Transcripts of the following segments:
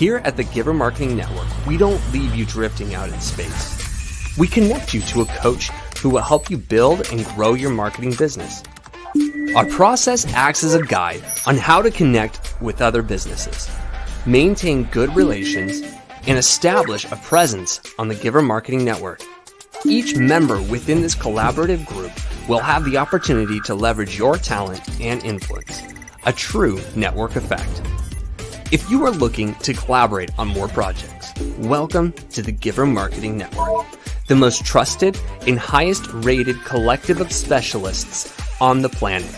Here at the Giver Marketing Network, we don't leave you drifting out in space. We connect you to a coach who will help you build and grow your marketing business. Our process acts as a guide on how to connect with other businesses, maintain good relations, and establish a presence on the Giver Marketing Network. Each member within this collaborative group will have the opportunity to leverage your talent and influence, a true network effect. If you are looking to collaborate on more projects, welcome to the Giver Marketing Network, the most trusted and highest rated collective of specialists on the planet.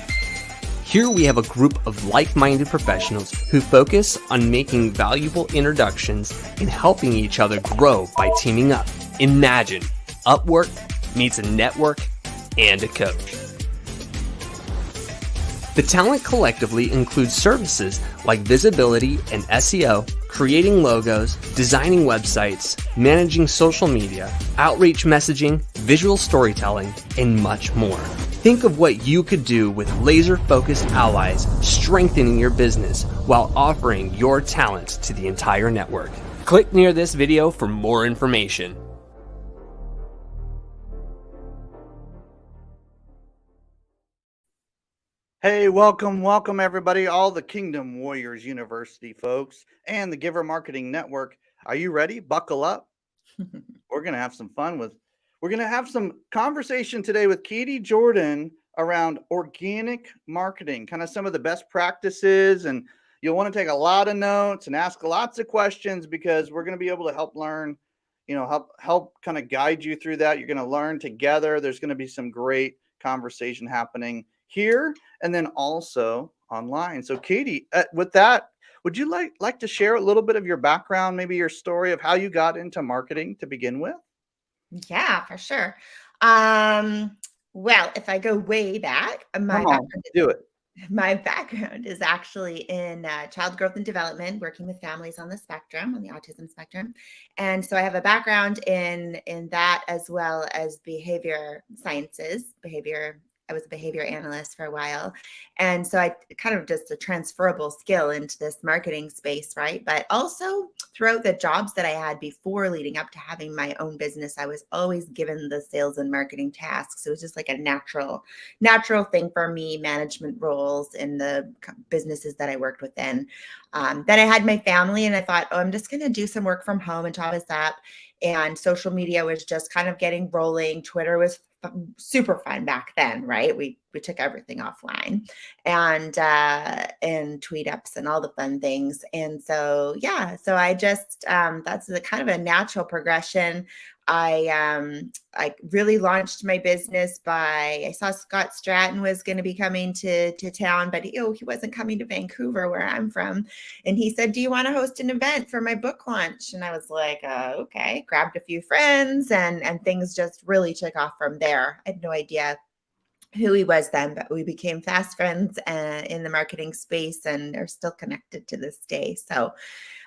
Here we have a group of like-minded professionals who focus on making valuable introductions and helping each other grow by teaming up. Imagine Upwork meets a network and a coach. The talent collectively includes services like visibility and SEO, creating logos, designing websites, managing social media, outreach messaging, visual storytelling, and much more. Think of what you could do with laser-focused allies strengthening your business while offering your talent to the entire network. Click near this video for more information. Hey, welcome everybody, all the Kingdom Warriors University folks and the Giver Marketing Network. Are you ready? Buckle up. We're going to have some fun we're going to have some conversation today with Cadi Jordan around organic marketing, kind of some of the best practices, and you'll want to take a lot of notes and ask lots of questions because we're going to be able to help learn, help kind of guide you through that. You're going to learn together. There's going to be some great conversation happening here and then also online. So Cadi, with that, would you like to share a little bit of your background, maybe your story of how you got into marketing to begin with? Yeah, for sure. Well, if I go way back, my background is actually in child growth and development, working with families on the spectrum, on the autism spectrum. And so I have a background in that as well as behavior sciences, I was a behavior analyst for a while. And so I kind of just a transferable skill into this marketing space, right? But also throughout the jobs that I had before leading up to having my own business, I was always given the sales and marketing tasks. It was just like a natural thing for me, management roles in the businesses that I worked within. Then I had my family and I thought, I'm just going to do some work from home and top this up. And social media was just kind of getting rolling. Twitter was super fun back then, right? We took everything offline and tweet ups and all the fun things. And so, yeah, so I just, that's the kind of a natural progression. I really launched my business I saw Scott Stratton was going to be coming to town, but he wasn't coming to Vancouver where I'm from. And he said, do you want to host an event for my book launch? And I was like, okay, grabbed a few friends and things just really took off from there. I had no idea who he was then, but we became fast friends in the marketing space and are still connected to this day. So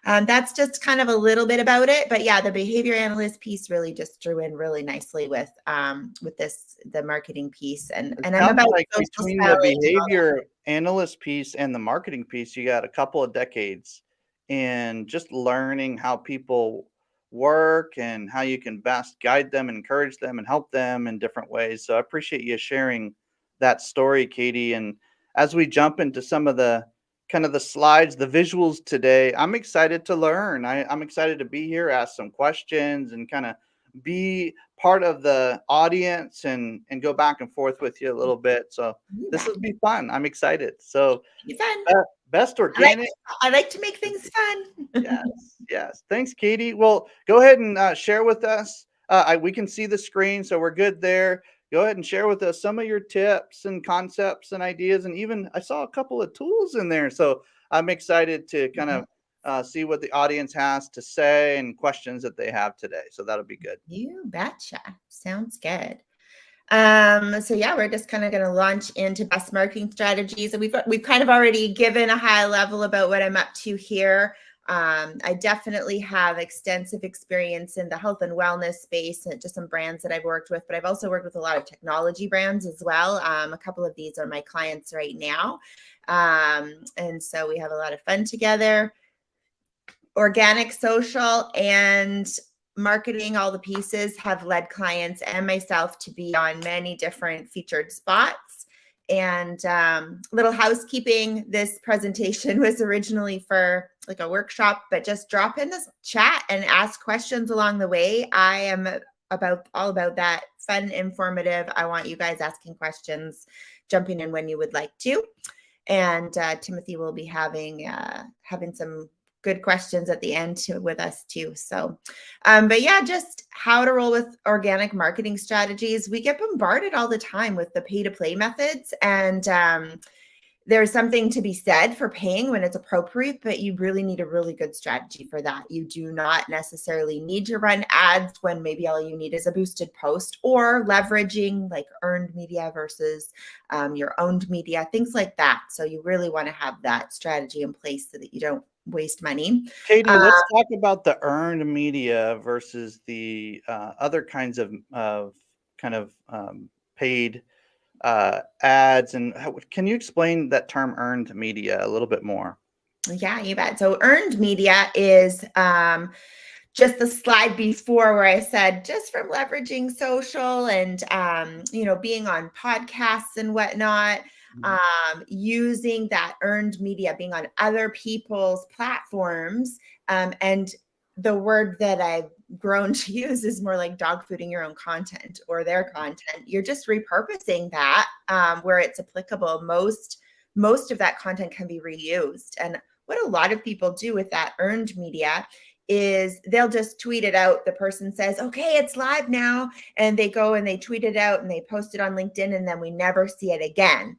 that's just kind of a little bit about it. But yeah, the behavior analyst piece really just drew in really nicely with the marketing piece. And I'm about like between the behavior analyst piece and the marketing piece, you got a couple of decades in just learning how people work and how you can best guide them and encourage them and help them in different ways. So I appreciate you sharing that story, Cadi. And as we jump into some of the kind of the slides, the visuals today, I'm excited to learn. I'm excited to be here, ask some questions and kind of be part of the audience and go back and forth with you a little bit. So this will be fun. I'm excited. So best organic. I like to make things fun. Yes. Thanks, Cadi. Well, go ahead and share with us. We can see the screen, so we're good there. Go ahead and share with us some of your tips and concepts and ideas. And even I saw a couple of tools in there. So I'm excited to kind of see what the audience has to say and questions that they have today. So that'll be good. You betcha. Sounds good. So yeah, we're just kind of going to launch into best marketing strategies. And we've kind of already given a high level about what I'm up to here. I definitely have extensive experience in the health and wellness space and just some brands that I've worked with, but I've also worked with a lot of technology brands as well. A couple of these are my clients right now. And so we have a lot of fun together. organic, social, and marketing, all the pieces, have led clients and myself to be on many different featured spots. And little housekeeping, this presentation was originally for like a workshop, but just drop in this chat and ask questions along the way. I am all about that, fun, informative. I want you guys asking questions, jumping in when you would like to. And Timothy will be having some good questions at the end with us too. So, but yeah, just how to roll with organic marketing strategies. We get bombarded all the time with the pay to play methods, and there's something to be said for paying when it's appropriate, but you really need a really good strategy for that. You do not necessarily need to run ads when maybe all you need is a boosted post, or leveraging like earned media versus your owned media, things like that. So you really want to have that strategy in place so that you don't waste money. Cadi, let's talk about the earned media versus the other kinds of paid ads. And can you explain that term earned media a little bit more? Yeah, you bet. So earned media is just the slide before where I said just from leveraging social and being on podcasts and whatnot, using that earned media, being on other people's platforms, and the word that I've grown to use is more like dog fooding your own content or their content. You're just repurposing that where it's applicable. Most of that content can be reused. And what a lot of people do with that earned media is they'll just tweet it out. The person says, okay, it's live now. And they go and they tweet it out and they post it on LinkedIn, and then we never see it again.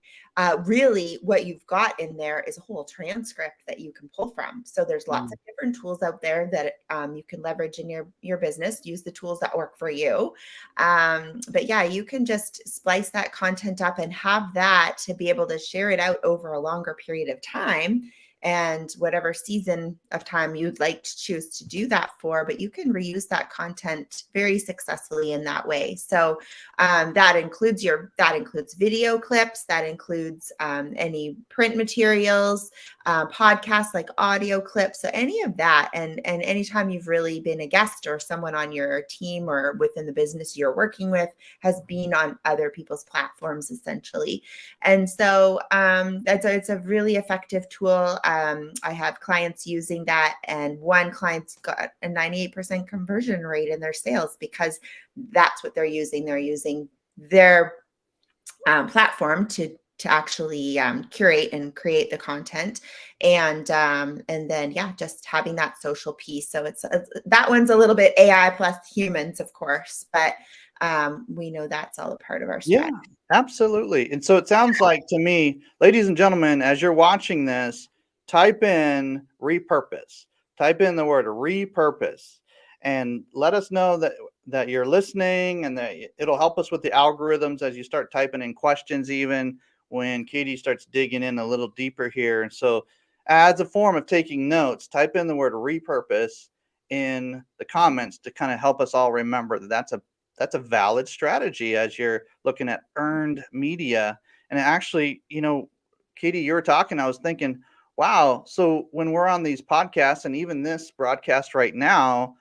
Really, what you've got in there is a whole transcript that you can pull from. So there's lots of different tools out there that you can leverage in your business. Use the tools that work for you. But yeah, you can just splice that content up and have that to be able to share it out over a longer period of time, and whatever season of time you'd like to choose to do that for, but you can reuse that content very successfully in that way. So that includes video clips, that includes any print materials, podcasts like audio clips, so any of that. And anytime you've really been a guest or someone on your team or within the business you're working with has been on other people's platforms essentially. And so it's a really effective tool. I have clients using that, and one client's got a 98% conversion rate in their sales because that's what they're using. They're using their platform to actually curate and create the content, and then just having that social piece. So it's that one's a little bit AI plus humans, of course, but we know that's all a part of our strategy. Yeah, absolutely. And so it sounds like to me, ladies and gentlemen, as you're watching this, type in repurpose. Type in the word repurpose and let us know that you're listening, and that it'll help us with the algorithms as you start typing in questions, even when Cadi starts digging in a little deeper here. And so as a form of taking notes, type in the word repurpose in the comments to kind of help us all remember that that's a valid strategy as you're looking at earned media. And actually, Cadi, you were talking, I was thinking, wow. So when we're on these podcasts and even this broadcast right now,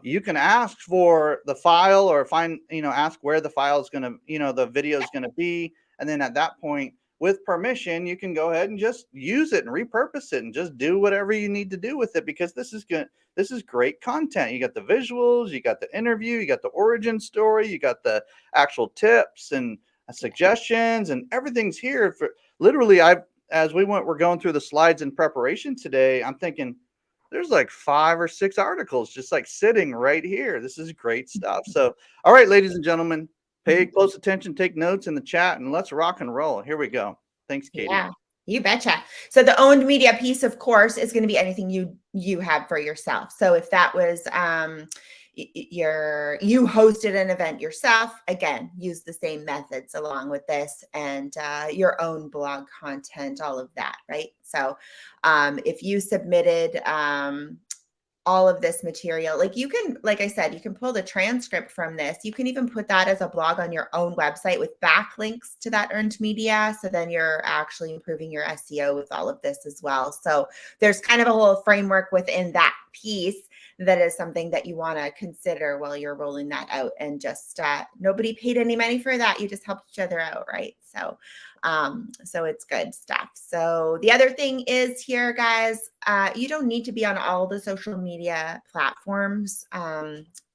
you can ask for the file or ask where the file is going to, the video is going to be. And then at that point, with permission, you can go ahead and just use it and repurpose it and just do whatever you need to do with it, because this is good. This is great content. You got the visuals, you got the interview, you got the origin story, you got the actual tips and suggestions, and everything's here. For literally, as we're going through the slides in preparation today, I'm thinking there's like 5 or 6 articles just like sitting right here. This is great stuff. So, all right, ladies and gentlemen, pay close attention, take notes in the chat, and let's rock and roll. Here we go. Thanks, Cadi. Yeah, you betcha. So the owned media piece, of course, is going to be anything you have for yourself. So if that was you hosted an event yourself, again, use the same methods along with this, and your own blog content, all of that, right? So if you submitted all of this material. Like you can, like I said, you can pull the transcript from this. You can even put that as a blog on your own website with backlinks to that earned media. So then you're actually improving your SEO with all of this as well. So there's kind of a whole framework within that piece that is something that you want to consider while you're rolling that out. And just nobody paid any money for that. You just helped each other out, right? So it's good stuff. So the other thing is here, guys, you don't need to be on all the social media platforms.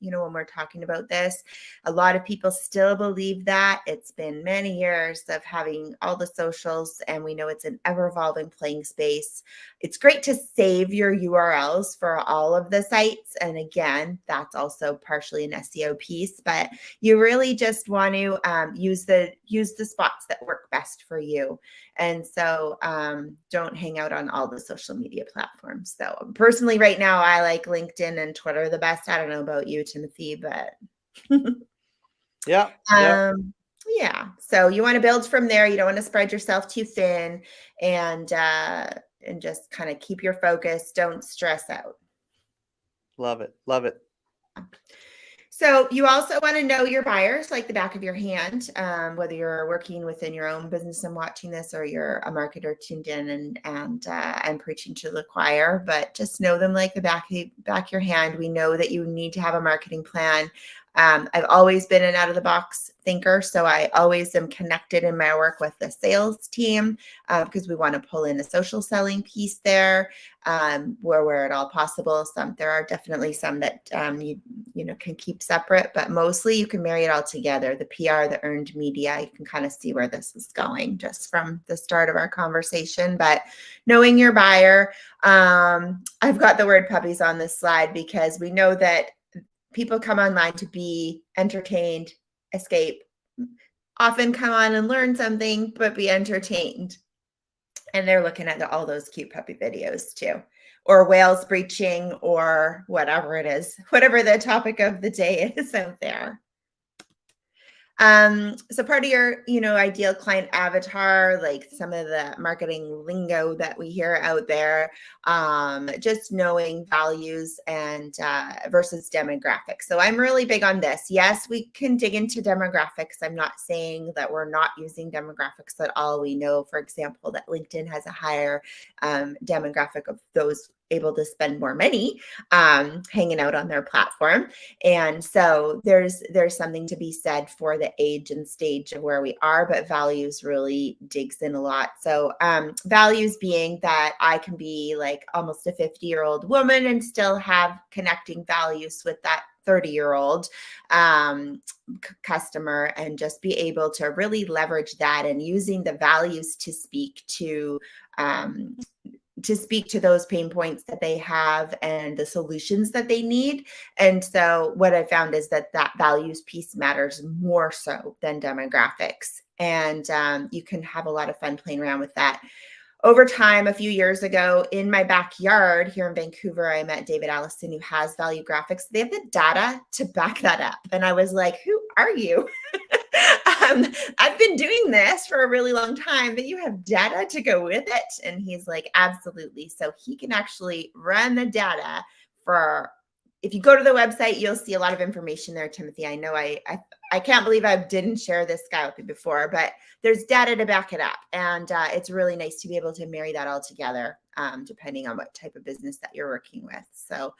When we're talking about this, a lot of people still believe that. It's been many years of having all the socials, and we know it's an ever-evolving playing space. It's great to save your URLs for all of the sites. And again, that's also partially an SEO piece, but you really just want to use the spots that work best for you. And so don't hang out on all the social media platforms. So personally, right now, I like LinkedIn and Twitter the best. I don't know about you, Timothy, but yeah. So you want to build from there. You don't want to spread yourself too thin, and just kind of keep your focus. Don't stress out. Love it. Love it. So you also want to know your buyers like the back of your hand, whether you're working within your own business and watching this, or you're a marketer tuned in and preaching to the choir, but just know them like the back of your hand. We know that you need to have a marketing plan. I've always been an out-of-the-box thinker, so I always am connected in my work with the sales team because we want to pull in a social selling piece there where at all possible. There are definitely some that you can keep separate, but mostly you can marry it all together. The PR, the earned media, you can kind of see where this is going just from the start of our conversation. But knowing your buyer, I've got the word puppies on this slide because we know that people come online to be entertained, escape, often come on and learn something, but be entertained. And they're looking at all those cute puppy videos too, or whales breaching, or whatever it is, whatever the topic of the day is out there. So part of your, ideal client avatar, like some of the marketing lingo that we hear out there, just knowing values and versus demographics. So I'm really big on this. Yes, we can dig into demographics. I'm not saying that we're not using demographics at all. We know, for example, that LinkedIn has a higher demographic of those able to spend more money hanging out on their platform. And so there's something to be said for the age and stage of where we are, but values really digs in a lot. So values being that I can be like almost a 50-year-old woman and still have connecting values with that 30-year-old customer, and just be able to really leverage that and using the values to speak to those pain points that they have and the solutions that they need. And so what I found is that values piece matters more so than demographics. And you can have a lot of fun playing around with that. Over time, a few years ago, in my backyard here in Vancouver, I met David Allison, who has Value Graphics. They have the data to back that up. And I was like, who are you? I've been doing this for a really long time, but you have data to go with it. And he's like, absolutely. So he can actually run the data if you go to the website, you'll see a lot of information there, Timothy. I know I can't believe I didn't share this guy with you before, but there's data to back it up. And it's really nice to be able to marry that all together, depending on what type of business that you're working with. So,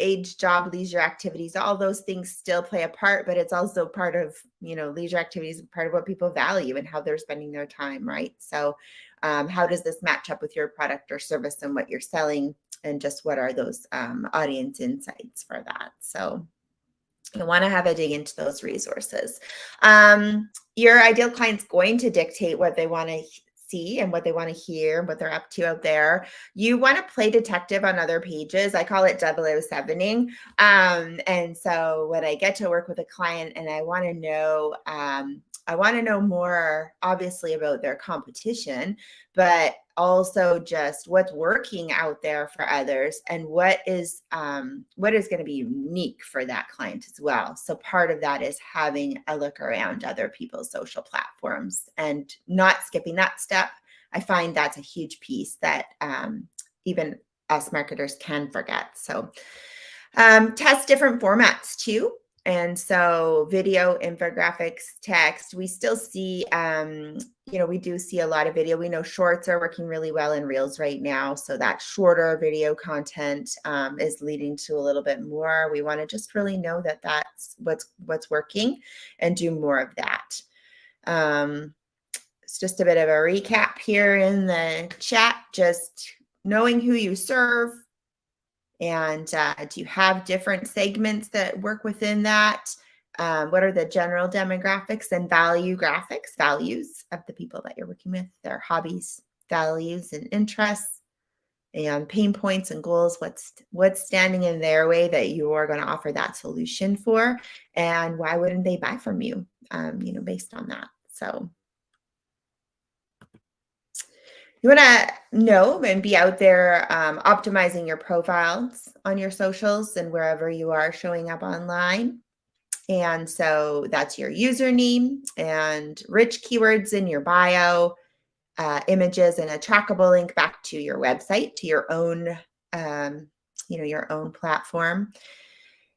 age, job, leisure activities, all those things still play a part, but it's also part of, leisure activities, part of what people value and how they're spending their time, right? So how does this match up with your product or service and what you're selling? And just what are those audience insights for that? So you want to have a dig into those resources. Your ideal client's going to dictate what they want to see and what they want to hear, what they're up to out there. You want to play detective on other pages. I call it 007ing. And so when I get to work with a client and I want to know more obviously about their competition, but also just what's working out there for others and what is going to be unique for that client as well. So part of that is having a look around other people's social platforms and not skipping that step. I find that's a huge piece that even us marketers can forget. So test different formats too. And so video, infographics, text, we still see, we do see a lot of video. We know shorts are working really well in Reels right now. So that shorter video content is leading to a little bit more. We want to just really know that that's what's working and do more of that. It's just a bit of a recap here in the chat, just knowing who you serve. And do you have different segments that work within that? What are the general demographics and values of the people that you're working with, their hobbies, values, and interests, and pain points and goals? What's standing in their way that you are going to offer that solution for? And why wouldn't they buy from you, based on that? So you want to know and be out there optimizing your profiles on your socials and wherever you are showing up online. And so that's your username and rich keywords in your bio, images, and a trackable link back to your website, to your own, your own platform.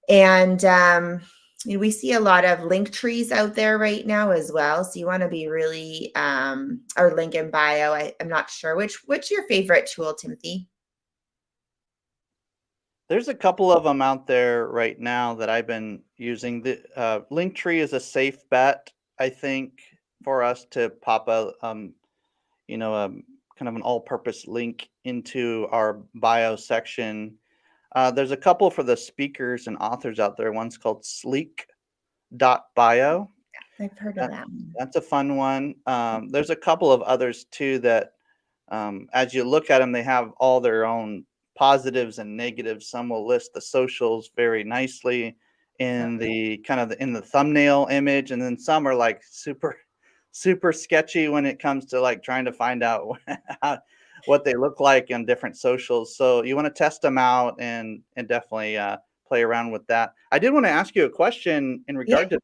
And we see a lot of link trees out there right now as well. So you want to be really, or link in bio. I'm not sure which your favorite tool, Timothy? There's a couple of them out there right now that I've been using. The Linktree is a safe bet, I think, for us to pop a, kind of an all-purpose link into our bio section. There's a couple for the speakers and authors out there. One's called sleek.bio. I've heard of that. That's a fun one. There's a couple of others too that, as you look at them, they have all their own positives and negatives. Some will list the socials very nicely in the in the thumbnail image, and then some are like super sketchy when it comes to like trying to find out what they look like on different socials. So you want to test them out and definitely play around with that. I did want to ask you a question in regard to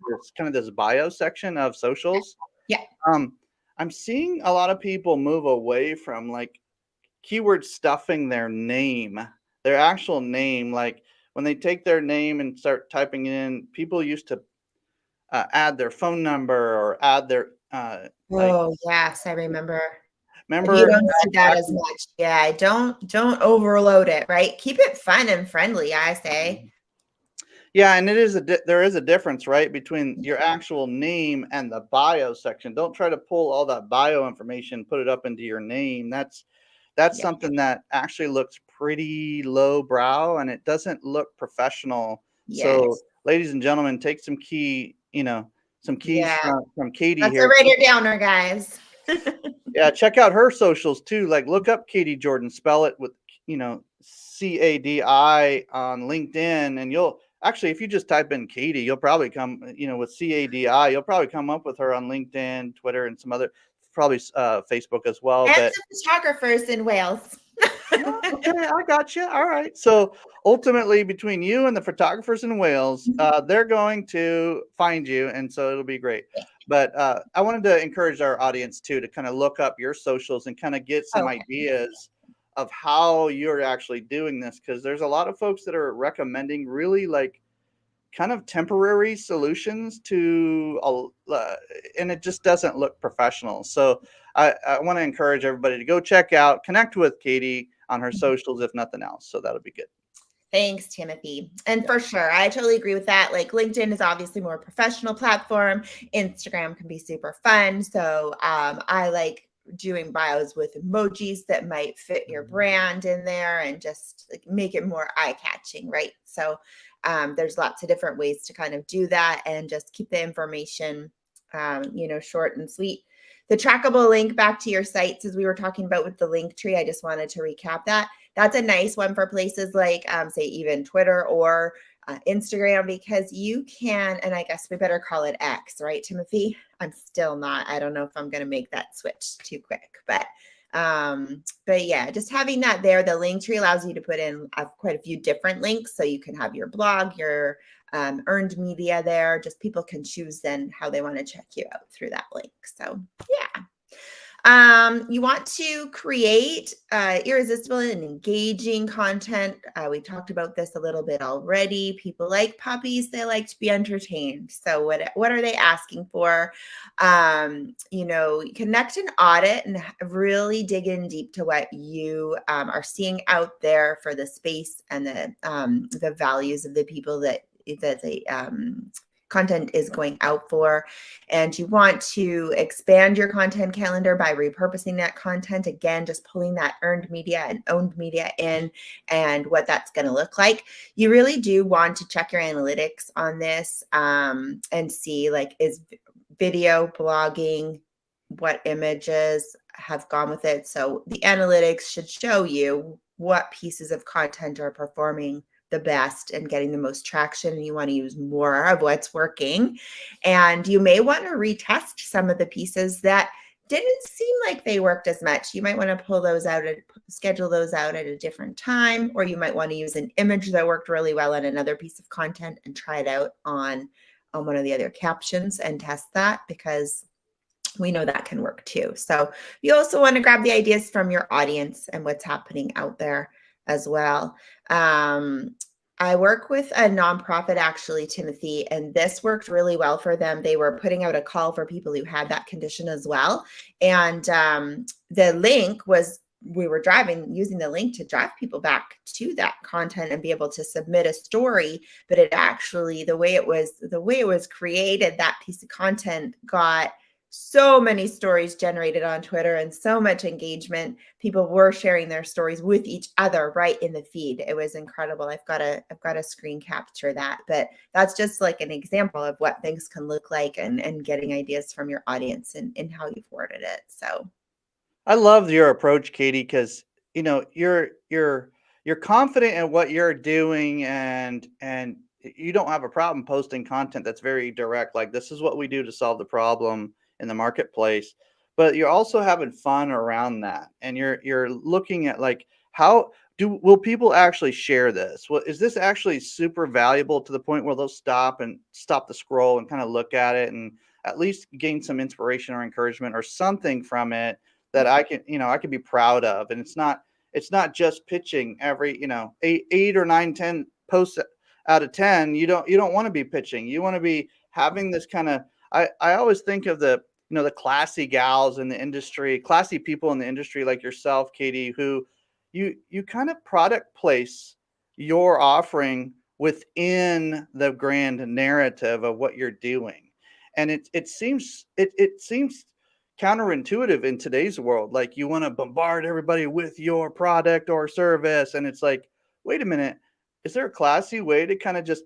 this bio section of socials. Yeah. I'm seeing a lot of people move away from like keyword stuffing their name, their actual name. Like when they take their name and start typing in, people used to add their phone number or add their yes, I remember. Remember, you don't see that as much. Yeah, don't overload it, right? Keep it fun and friendly, I say. Yeah, and there is a difference, right, between your actual name and the bio section. Don't try to pull all that bio information, put it up into your name. That's something that actually looks pretty low brow, and it doesn't look professional. Yes. So, ladies and gentlemen, take some keys from Cadi here. That's a writer downer, guys. Yeah, check out her socials too. Like look up Cadi Jordan, spell it with Cadi on LinkedIn, and you'll actually, if you just type in Cadi, you'll probably come, with Cadi, you'll probably come up with her on LinkedIn, Twitter, and some other, probably Facebook as well. And some photographers in Wales. Okay, I got you. All right. So ultimately, between you and the photographers in Wales, they're going to find you, and so it'll be great. But I wanted to encourage our audience too to kind of look up your socials and kind of get some ideas of how you're actually doing this, because there's a lot of folks that are recommending really like kind of temporary solutions to and it just doesn't look professional. So I want to encourage everybody to go check out, connect with Cadi on her socials, if nothing else. So that'll be good. Thanks, Timothy. And for sure, I totally agree with that. Like LinkedIn is obviously more professional platform. Instagram can be super fun. So I like doing bios with emojis that might fit your brand in there and just like make it more eye-catching, right? So there's lots of different ways to kind of do that and just keep the information, short and sweet. The trackable link back to your sites, as we were talking about with the link tree, I just wanted to recap that. That's a nice one for places like, say, even Twitter or Instagram, because you can, and I guess we better call it X, right, Timothy? I'm still not, I don't know if I'm going to make that switch too quick, but yeah, just having that there, the link tree allows you to put in quite a few different links. So you can have your blog, your earned media there. Just people can choose then how they want to check you out through that link. So yeah. You want to create irresistible and engaging content. We talked about this a little bit already. People like puppies; they like to be entertained. So, what are they asking for? Connect and audit, and really dig in deep to what you are seeing out there for the space and the values of the people that the content is going out for. And you want to expand your content calendar by repurposing that content. Again, just pulling that earned media and owned media in and what that's going to look like. You really do want to check your analytics on this and see, like, is video, blogging, what images have gone with it. So the analytics should show you what pieces of content are performing the best and getting the most traction, and you want to use more of what's working. And you may want to retest some of the pieces that didn't seem like they worked as much. You might want to pull those out and schedule those out at a different time, or you might want to use an image that worked really well on another piece of content and try it out on one of the other captions and test that, because we know that can work too. So you also want to grab the ideas from your audience and what's happening out there as well. I work with a nonprofit, actually, Timothy, and this worked really well for them. They were putting out a call for people who had that condition as well. And the link was, we were using the link to drive people back to that content and be able to submit a story. But it actually, the way it was created, that piece of content got so many stories generated on Twitter and so much engagement. People were sharing their stories with each other right in the feed. It was incredible. I've got to screen capture that, but that's just like an example of what things can look like and getting ideas from your audience and how you've worded it. So I love your approach, Katie, because you're confident in what you're doing, and you don't have a problem posting content that's very direct. Like, this is what we do to solve the problem in the marketplace, but you're also having fun around that, and you're looking at, like, will people actually share this? Well, is this actually super valuable to the point where they'll stop the scroll and kind of look at it and at least gain some inspiration or encouragement or something from it that I can be proud of? And it's not just pitching every, eight or 9, 10 posts out of 10. You don't want to be pitching. You want to be having this kind of, I always think of the classy gals in the industry, classy people in the industry like yourself, Katie, who you kind of product place your offering within the grand narrative of what you're doing. And it seems counterintuitive in today's world. Like, you want to bombard everybody with your product or service. And it's like, wait a minute, is there a classy way to kind of just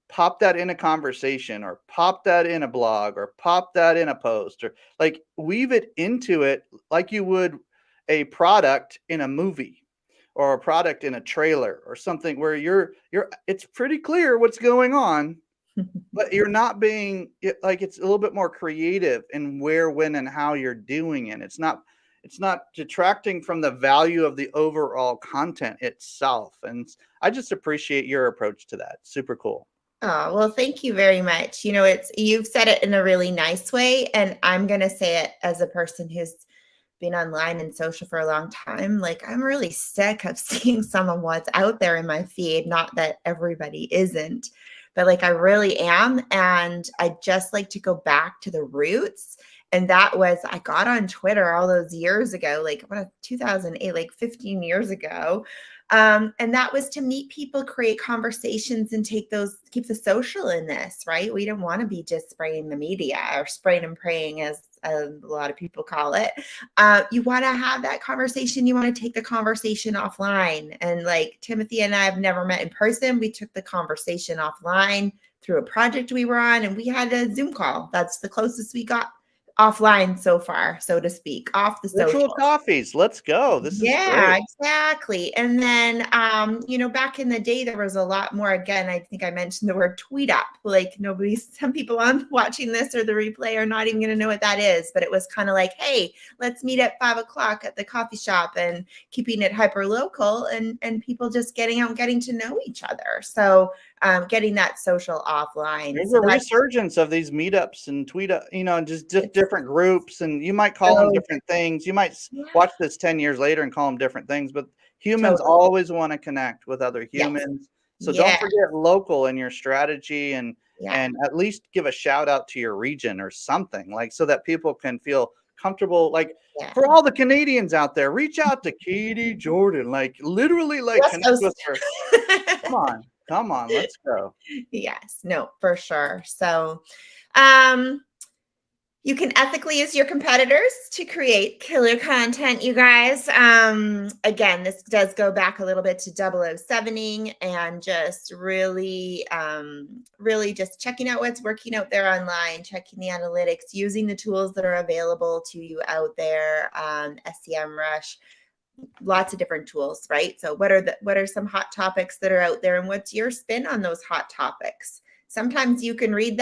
pop that in a conversation, or pop that in a blog, or pop that in a post, or like weave it into it like you would a product in a movie or a product in a trailer or something, where it's pretty clear what's going on, but you're not being like, it's a little bit more creative in where, when, and how you're doing it. It's not detracting from the value of the overall content itself. And I just appreciate your approach to that. Super cool. Oh, well, thank you very much. You've said it in a really nice way, and I'm going to say it as a person who's been online and social for a long time. Like, I'm really sick of seeing some of what's out there in my feed. Not that everybody isn't, but like, I really am. And I just like to go back to the roots. And that was, I got on Twitter all those years ago, like 2008, like 15 years ago. And that was to meet people, create conversations, and keep the social in this, right? We don't want to be just spraying the media, or spraying and praying, as a lot of people call it. You want to have that conversation. You want to take the conversation offline. And like, Timothy and I have never met in person. We took the conversation offline through a project we were on, and we had a Zoom call. That's the closest we got offline so far, so to speak, off the Virtual social coffees. Let's go. This is great. Exactly. And then, back in the day, there was a lot more. Again, I think I mentioned the word tweet up. Like, some people on watching this or the replay are not even going to know what that is. But it was kind of like, hey, let's meet at 5 o'clock at the coffee shop, and keeping it hyper local, and people just getting out and getting to know each other. So getting that social offline. There's So a resurgence of these meetups and and just different groups, and you might call them different things. You might watch this 10 years later and call them different things, but humans always want to connect with other humans. So don't forget local in your strategy, and at least give a shout out to your region or something, like, so that people can feel comfortable. Like, for all the Canadians out there, reach out to Cadi Jordan, like literally, like, connect with her. Come on, let's go. Yes, no, for sure. So, you can ethically use your competitors to create killer content, you guys. Again, this does go back a little bit to 007ing and just really just checking out what's working out there online, checking the analytics, using the tools that are available to you out there, SEMrush, lots of different tools, right? So what are some hot topics that are out there, and what's your spin on those hot topics? Sometimes you can read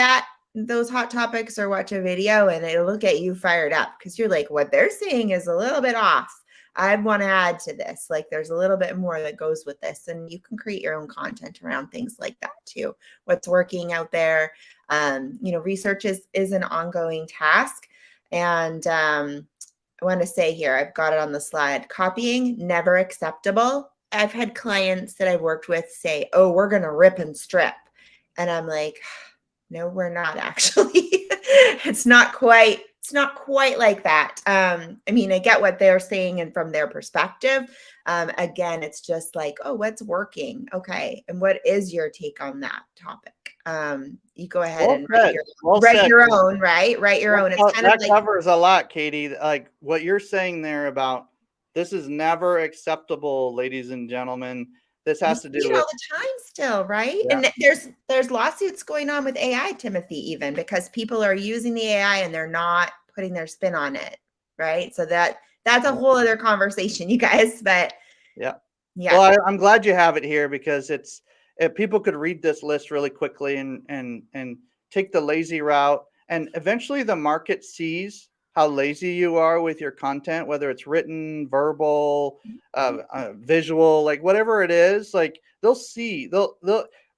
those hot topics or watch a video and it'll get you fired up because you're like, what they're saying is a little bit off. I want to add to this. Like, there's a little bit more that goes with this, and you can create your own content around things like that too. What's working out there? Research is an ongoing task, and I want to say here, I've got it on the slide. Copying, never acceptable. I've had clients that I've worked with say, oh, we're going to rip and strip. And I'm like, no, we're not actually. It's not quite like that. I mean, I get what they're saying and from their perspective. Again, it's just like, oh, what's working? Okay. And what is your take on that topic? You go ahead and write your own, right? Write your own. It's kind of like, covers a lot, Cadi. Like what you're saying there about this is never acceptable, ladies and gentlemen. This has to do with all the time still, right? Yeah. And there's lawsuits going on with AI, Timothy, even because people are using the AI and they're not putting their spin on it, right? So that's a whole other conversation, you guys. But yeah. Well, I'm glad you have it here, because if people could read this list really quickly and take the lazy route, and eventually the market sees how lazy you are with your content, whether it's written, verbal, visual, like whatever it is, like they'll see,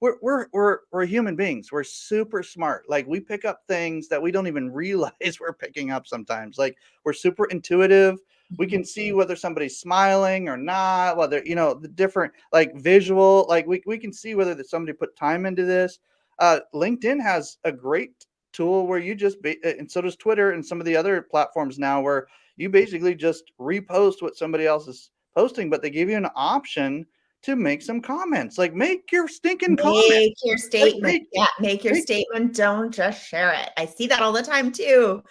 we're human beings. We're super smart. Like we pick up things that we don't even realize we're picking up sometimes. Like we're super intuitive. We can see whether somebody's smiling or not, whether, the different like visual, like we can see whether somebody put time into this. LinkedIn has a great tool where you just and so does Twitter and some of the other platforms now, where you basically just repost what somebody else is posting, but they give you an option to make some comments. Like make your stinking comment. Make your statement. Make your statement. Don't just share it. I see that all the time too.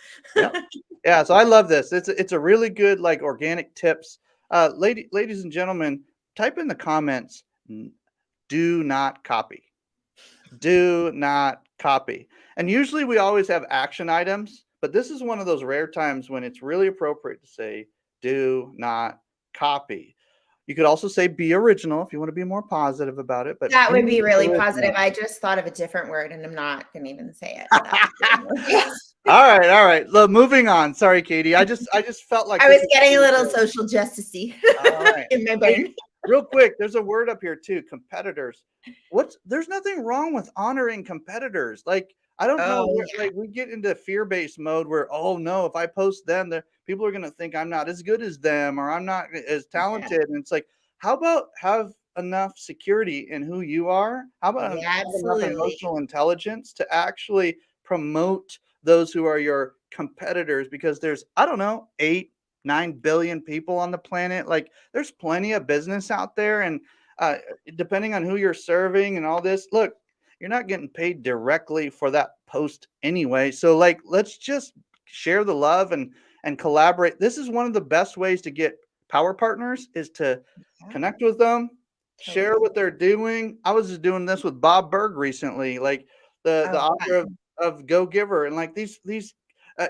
Yeah, so I love this. It's a really good like organic tips. Ladies and gentlemen, type in the comments, do not copy. Do not copy. And usually we always have action items, but this is one of those rare times when it's really appropriate to say, do not copy. You could also say be original if you want to be more positive about it. But that would be really positive. I just thought of a different word and I'm not going to even say it. All right. Look, moving on. Sorry, Cadi. I just felt like I was getting a little social justice-y in my brain. Real quick, there's a word up here too, competitors. There's nothing wrong with honoring competitors. Like, I don't know, like we get into fear-based mode where, oh no, if I post them, people are going to think I'm not as good as them, or I'm not as talented. Yeah. And it's like, how about have enough security in who you are? How about have enough emotional intelligence to actually promote those who are your competitors? Because there's, I don't know, 8-9 billion people on the planet. Like there's plenty of business out there. And depending on who you're serving and all this, look, you're not getting paid directly for that post anyway. So like, let's just share the love and collaborate. This is one of the best ways to get power partners, is to connect with them, share what they're doing. I was just doing this with Bob Berg recently, like the author of Go Giver. And like these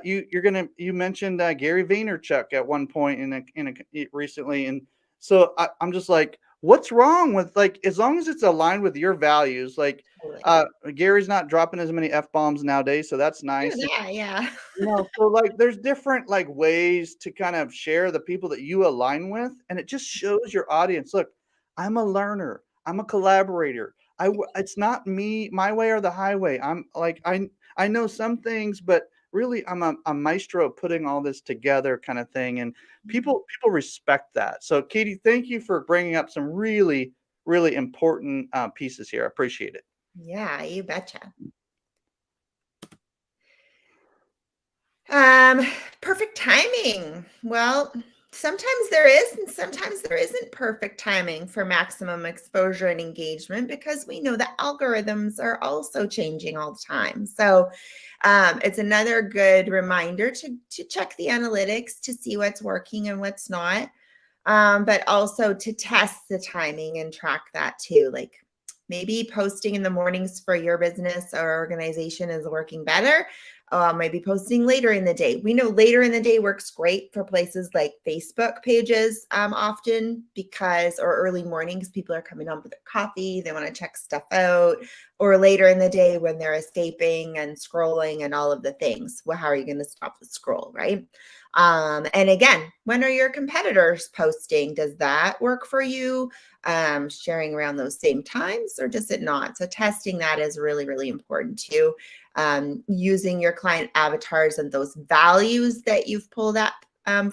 you mentioned Gary Vaynerchuk at one point recently. And so I'm just like, what's wrong with, like, as long as it's aligned with your values, like Gary's not dropping as many F-bombs nowadays, so that's nice. Yeah. So like there's different like ways to kind of share the people that you align with, and it just shows your audience, look, I'm a learner, I'm a collaborator, it's not my way or the highway. I'm like, I know some things, but really I'm a maestro of putting all this together kind of thing. And people respect that. So Cadi, thank you for bringing up some really, really important pieces here. I appreciate it. Yeah, you betcha. Perfect timing. Well, sometimes there is, and sometimes there isn't perfect timing for maximum exposure and engagement, because we know the algorithms are also changing all the time. So it's another good reminder to check the analytics to see what's working and what's not, but also to test the timing and track that too. Like maybe posting in the mornings for your business or organization is working better. Maybe posting later in the day. We know later in the day works great for places like Facebook pages often, because, or early mornings, people are coming home with their coffee, they want to check stuff out, or later in the day when they're escaping and scrolling and all of the things. Well, how are you going to stop the scroll, right? And again, when are your competitors posting? Does that work for you? Sharing around those same times, or does it not? So testing that is really, really important too. Using your client avatars and those values that you've pulled up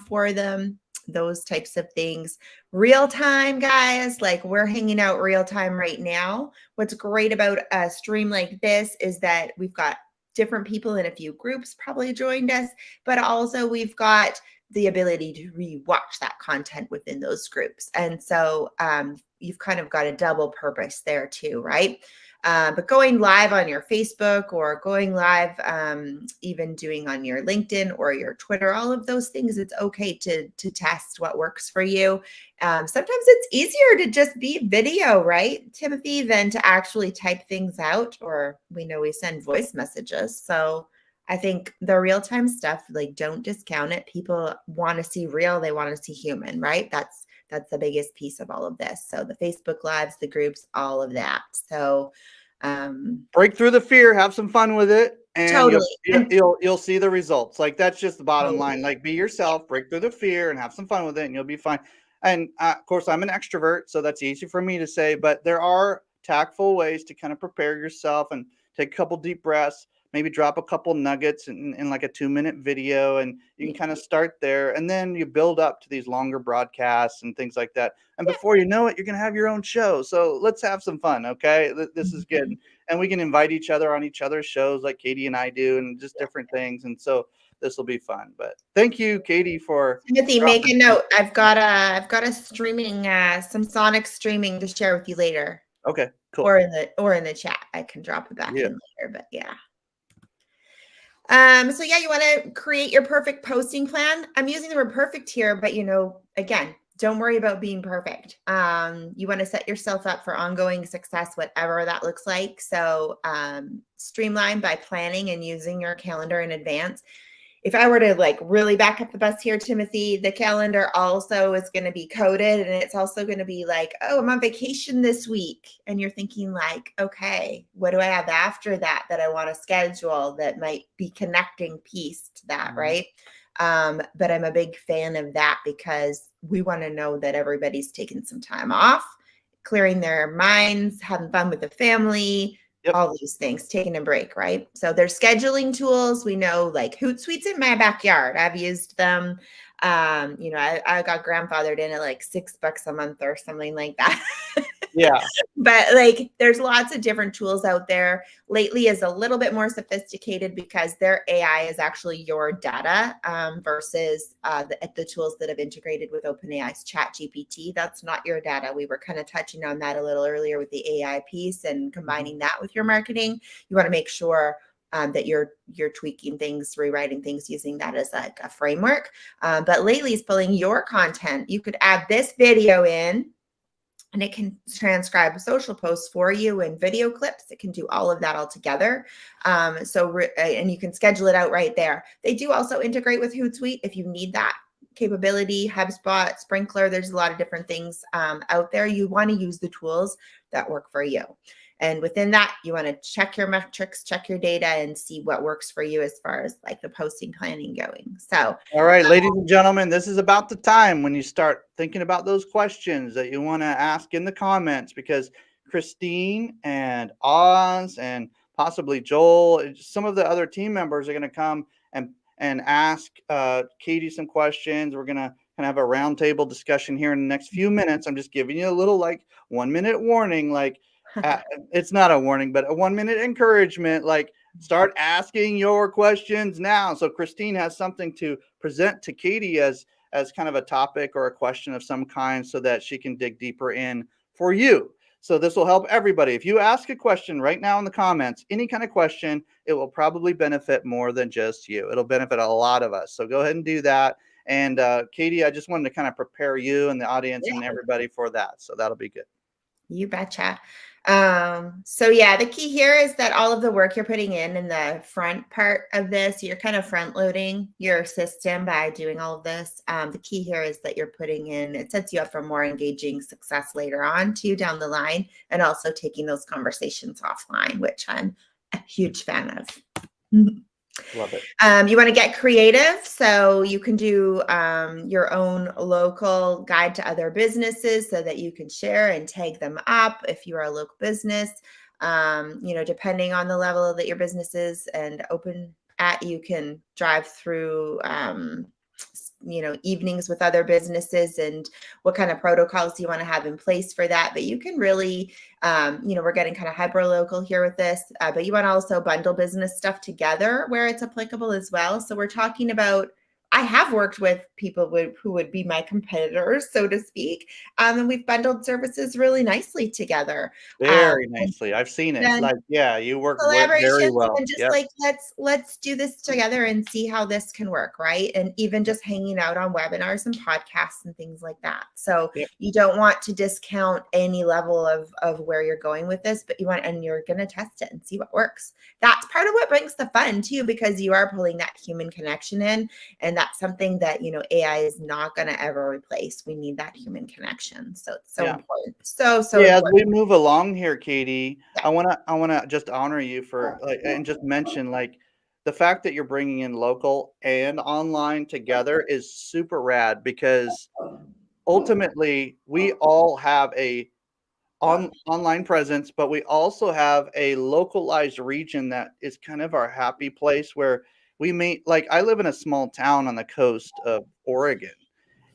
for them, those types of things. Real time, guys, like we're hanging out real time right now. What's great about a stream like this is that we've got different people in a few groups probably joined us, but also we've got the ability to rewatch that content within those groups. And so you've kind of got a double purpose there too, right? But going live on your Facebook, or going live, even doing on your LinkedIn or your Twitter, all of those things, it's okay to test what works for you. Sometimes it's easier to just be video, right, Timothy, than to actually type things out, or we know we send voice messages. So I think the real-time stuff, like, don't discount it. People want to see real, they want to see human, right? That's the biggest piece of all of this. So the Facebook Lives, the groups, all of that. So break through the fear, have some fun with it, and totally. you'll see the results. Like, that's just the bottom line. Like, be yourself, break through the fear, and have some fun with it, and you'll be fine. And of course, I'm an extrovert, so that's easy for me to say, but there are tactful ways to kind of prepare yourself and take a couple deep breaths. Maybe drop a couple nuggets in like a 2-minute video, and you can kind of start there. And then you build up to these longer broadcasts and things like that. And before you know it, you're going to have your own show. So let's have some fun. Okay. This is good. And we can invite each other on each other's shows like Cadi and I do, and just different things. And so this will be fun. But thank you, Cadi, for Timothy, make a note. I've got a streaming, some Sonic streaming to share with you later. Okay, cool. Or in the chat. I can drop it back in later, but yeah. So yeah, you want to create your perfect posting plan. I'm using the word perfect here, but again, don't worry about being perfect. You want to set yourself up for ongoing success, whatever that looks like. So streamline by planning and using your calendar in advance. If I were to like really back up the bus here, Timothy, the calendar also is going to be coded, and it's also going to be like, oh, I'm on vacation this week. And you're thinking like, okay, what do I have after that I want to schedule that might be connecting piece to that, right? But I'm a big fan of that, because we want to know that everybody's taking some time off, clearing their minds, having fun with the family, all these things, taking a break, right? So there's scheduling tools. We know, like Hootsuite's in my backyard. I've used them. I got grandfathered in at like $6 a month or something like that. Yeah. But like, there's lots of different tools out there. Lately is a little bit more sophisticated, because their AI is actually your data versus the tools that have integrated with OpenAI's ChatGPT. That's not your data. We were kind of touching on that a little earlier with the AI piece and combining that with your marketing. You want to make sure that you're tweaking things, rewriting things, using that as like a framework. But lately is pulling your content. You could add this video in, and it can transcribe social posts for you and video clips. It can do all of that all together. And you can schedule it out right there. They do also integrate with Hootsuite if you need that capability. HubSpot, Sprinkler, there's a lot of different things out there. You want to use the tools that work for you. And within that, you want to check your metrics, check your data, and see what works for you as far as like the posting planning going. So, all right, ladies and gentlemen, this is about the time when you start thinking about those questions that you want to ask in the comments, because Christine and Oz and possibly Joel. Some of the other team members are going to come and ask Cadi some questions. We're going to kind of have a roundtable discussion here in the next few minutes. I'm just giving you a little 1 minute warning. It's not a warning, but a 1 minute encouragement. Start asking your questions now. So Christine has something to present to Cadi as kind of a topic or a question of some kind so that she can dig deeper in for you. So this will help everybody. If you ask a question right now in the comments, any kind of question, it will probably benefit more than just you. It'll benefit a lot of us. So go ahead and do that. And Cadi, I just wanted to kind of prepare you and the audience and everybody for that. So that'll be good. You betcha. So yeah, the key here is that all of the work you're putting in the front part of this, you're kind of front loading your system by doing all of this. The key here is that you're putting in, it sets you up for more engaging success later on too down the line, and also taking those conversations offline, which I'm a huge fan of. Love it. You want to get creative, so you can do your own local guide to other businesses so that you can share and tag them up if you are a local business. Depending on the level that your business is and open at, you can drive through evenings with other businesses and what kind of protocols you want to have in place for that. But you can really, we're getting kind of hyper local here with this, but you want to also bundle business stuff together where it's applicable as well. So we're talking about, I have worked with people who would be my competitors, so to speak. And we've bundled services really nicely together. Very nicely. I've seen it. You work very well. And just let's do this together and see how this can work, right? And even just hanging out on webinars and podcasts and things like that. So you don't want to discount any level of where you're going with this, but you're going to test it and see what works. That's part of what brings the fun too, because you are pulling that human connection in, and that's something that, AI is not going to ever replace. We need that human connection. So it's so important. So yeah, important. As we move along here, Cadi, I want to just honor you for and just mention the fact that you're bringing in local and online together is super rad, because ultimately we all have a online presence, but we also have a localized region that is kind of our happy place where we meet. I live in a small town on the coast of Oregon,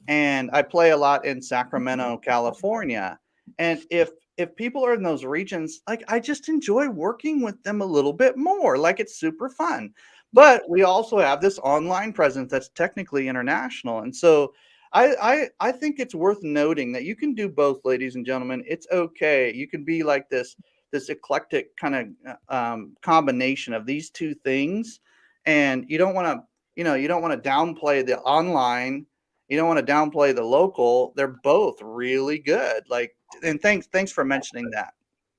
and I play a lot in Sacramento, California. And if people are in those regions, I just enjoy working with them a little bit more. It's super fun. But we also have this online presence that's technically international. And so I think it's worth noting that you can do both, ladies and gentlemen. It's okay. You can be this eclectic kind of combination of these two things. And you don't want to downplay the online. You don't want to downplay the local. They're both really good. And thanks for mentioning that.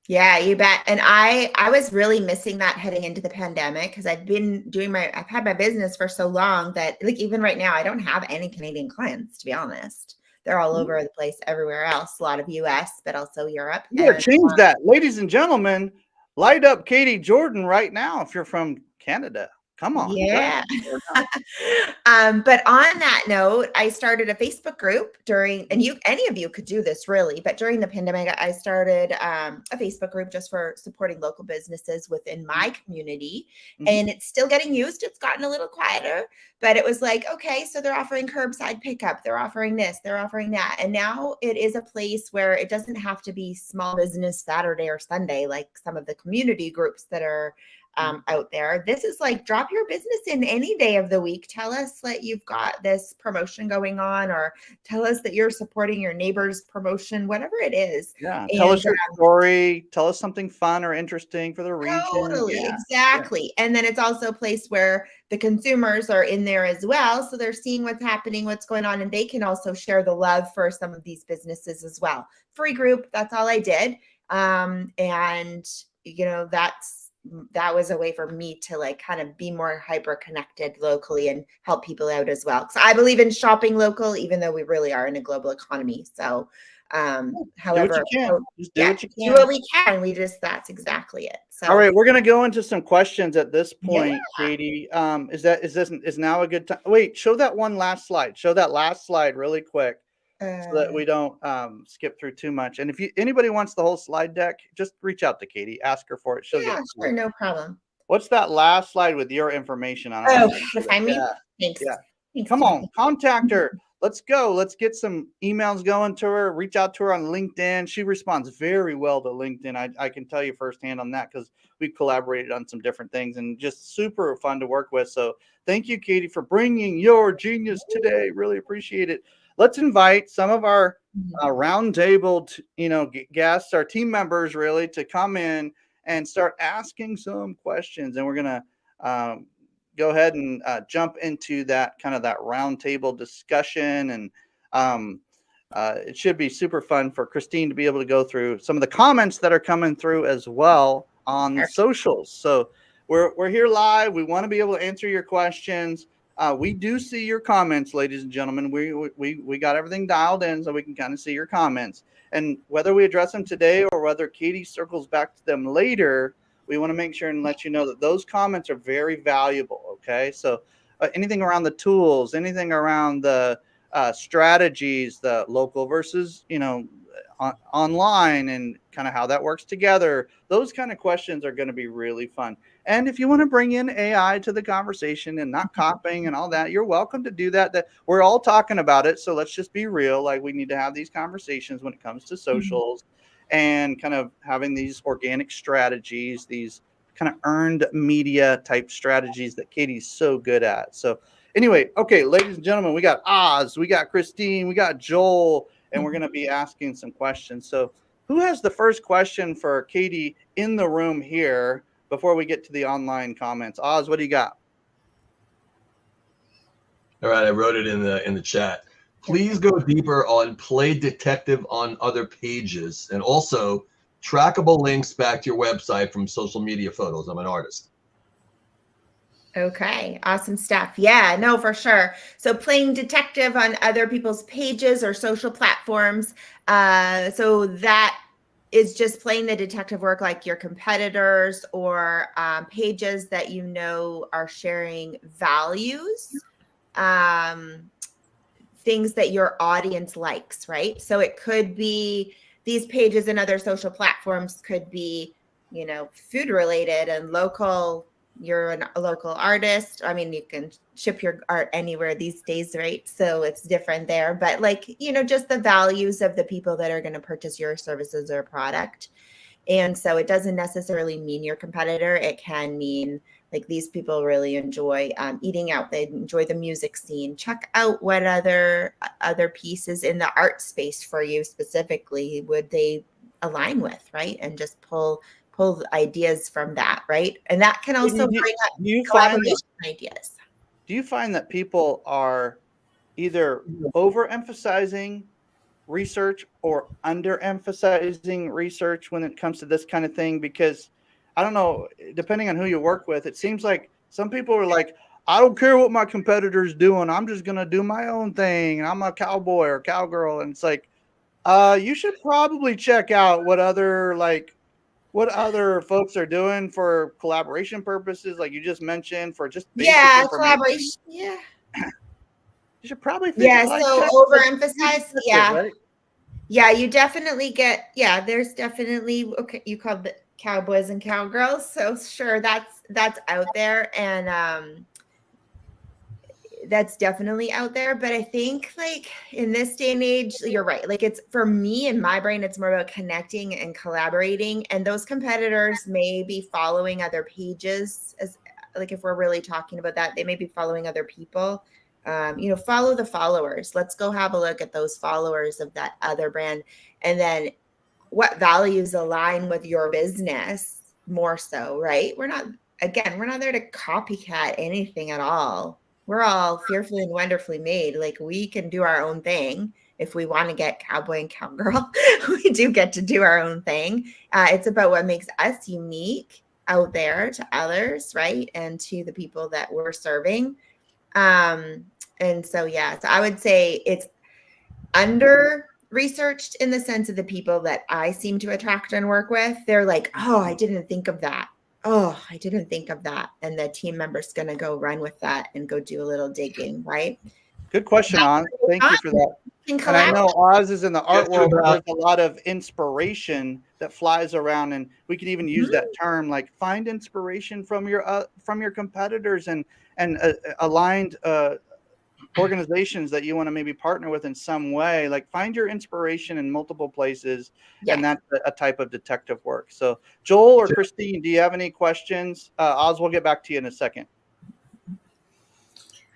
Yeah, you bet. And I was really missing that heading into the pandemic, because I've had my business for so long that even right now, I don't have any Canadian clients, to be honest. They're all over the place, everywhere else, a lot of US, but also Europe. Yeah, change that. Ladies and gentlemen, light up Cadi Jordan right now if you're from Canada. Come on. Yeah. But on that note, I started a Facebook group and any of you could do this really, but during the pandemic, I started a Facebook group just for supporting local businesses within my community. And it's still getting used. It's gotten a little quieter, but it was okay, so they're offering curbside pickup. They're offering this, they're offering that. And now it is a place where it doesn't have to be small business Saturday or Sunday, like some of the community groups that are out there. This is drop your business in any day of the week. Tell us that you've got this promotion going on, or tell us that you're supporting your neighbor's promotion, whatever it is. Yeah. Tell us your story. Tell us something fun or interesting for the region. Totally. Yeah. Exactly. Yeah. And then it's also a place where the consumers are in there as well. So they're seeing what's happening, what's going on, and they can also share the love for some of these businesses as well. Free group. That's all I did. And that was a way for me to kind of be more hyper connected locally and help people out as well. So I believe in shopping local, even though we really are in a global economy. So, however, do what we can. That's exactly it. So, all right, we're going to go into some questions at this point, Cadi. Is now a good time? Wait, show that one last slide. Show that last slide really quick. so that we don't skip through too much. And if anybody wants the whole slide deck, just reach out to Katie, ask her for it. She'll get it. Sure, no problem. What's that last slide with your information on it? Oh, how to find me? Thanks. Yeah. Thanks, Come on, contact her. Let's go. Let's get some emails going to her. Reach out to her on LinkedIn. She responds very well to LinkedIn. I can tell you firsthand on that because we collaborated on some different things and just super fun to work with. So thank you, Katie, for bringing your genius today. Really appreciate it. Let's invite some of our roundtable, guests, our team members, really, to come in and start asking some questions. And we're going to go ahead and jump into that kind of that roundtable discussion. And it should be super fun for Christine to be able to go through some of the comments that are coming through as well on the socials. So we're here live. We want to be able to answer your questions. We do see your comments, ladies and gentlemen. We got everything dialed in so we can kind of see your comments. And whether we address them today or whether Katie circles back to them later, we want to make sure and let you know that those comments are very valuable. Okay. So anything around the tools, anything around the strategies, the local versus, online and kind of how that works together. Those kind of questions are going to be really fun. And if you want to bring in AI to the conversation and not copying and all that, you're welcome to do that. That we're all talking about it. So let's just be real. Like, we need to have these conversations when it comes to socials and kind of having these organic strategies, these kind of earned media type strategies that Katie's so good at. So anyway, okay, ladies and gentlemen, we got Oz, we got Christine, we got Joel, and we're going to be asking some questions. So who has the first question for Katie in the room here before we get to the online comments? Oz, what do you got? All right, I wrote it in the chat. Please go deeper on play detective on other pages, and also trackable links back to your website from social media photos. I'm an artist. Okay, awesome stuff. Yeah, no, for sure. So playing detective on other people's pages or social platforms. So that is just playing the detective work, like your competitors or pages that are sharing values, things that your audience likes, right? So it could be these pages and other social platforms could be, food related and local. You're a local artist. I mean, you can ship your art anywhere these days, right? So it's different there. But just the values of the people that are going to purchase your services or product. And so it doesn't necessarily mean your competitor. It can mean like these people really enjoy eating out. They enjoy the music scene. Check out what other pieces in the art space for you specifically would they align with, right? And just pull ideas from that, right? And that can also bring up collaboration ideas. Do you find that people are either overemphasizing research or underemphasizing research when it comes to this kind of thing? Because I don't know, depending on who you work with, it seems like some people are like, I don't care what my competitor's doing. I'm just going to do my own thing. And I'm a cowboy or cowgirl. And it's like, you should probably check out what other folks are doing for collaboration purposes, like you just mentioned, for just basic collaboration. Yeah. You should probably overemphasize. Yeah. Right? Yeah, you definitely get, there's definitely, okay, you called it cowboys and cowgirls. So sure, that's out there. And that's definitely out there. But I think like in this day and age, you're right. Like it's, for me in my brain, it's more about connecting and collaborating. And those competitors may be following other pages, as like if we're really talking about that, they may be following other people. Follow the followers. Let's go have a look at those followers of that other brand. And then what values align with your business more so, right? We're not there to copycat anything at all. We're all fearfully and wonderfully made. Like we can do our own thing. If we want to get cowboy and cowgirl, we do get to do our own thing. It's about what makes us unique out there to others, right? And to the people that we're serving. And so, so I would say it's under researched in the sense of the people that I seem to attract and work with. They're like, oh, I didn't think of that. Oh, I didn't think of that. And the team member's going to go run with that and go do a little digging, right? Good question, Oz. Thank you for that. And I know Oz is in the art world. There's a lot of inspiration that flies around, and we could even use that term, like find inspiration from your competitors and aligned organizations that you want to maybe partner with in some way. Like find your inspiration in multiple places, and that's a type of detective work. So Joel or Christine, do you have any questions? Oz, we'll get back to you in a second.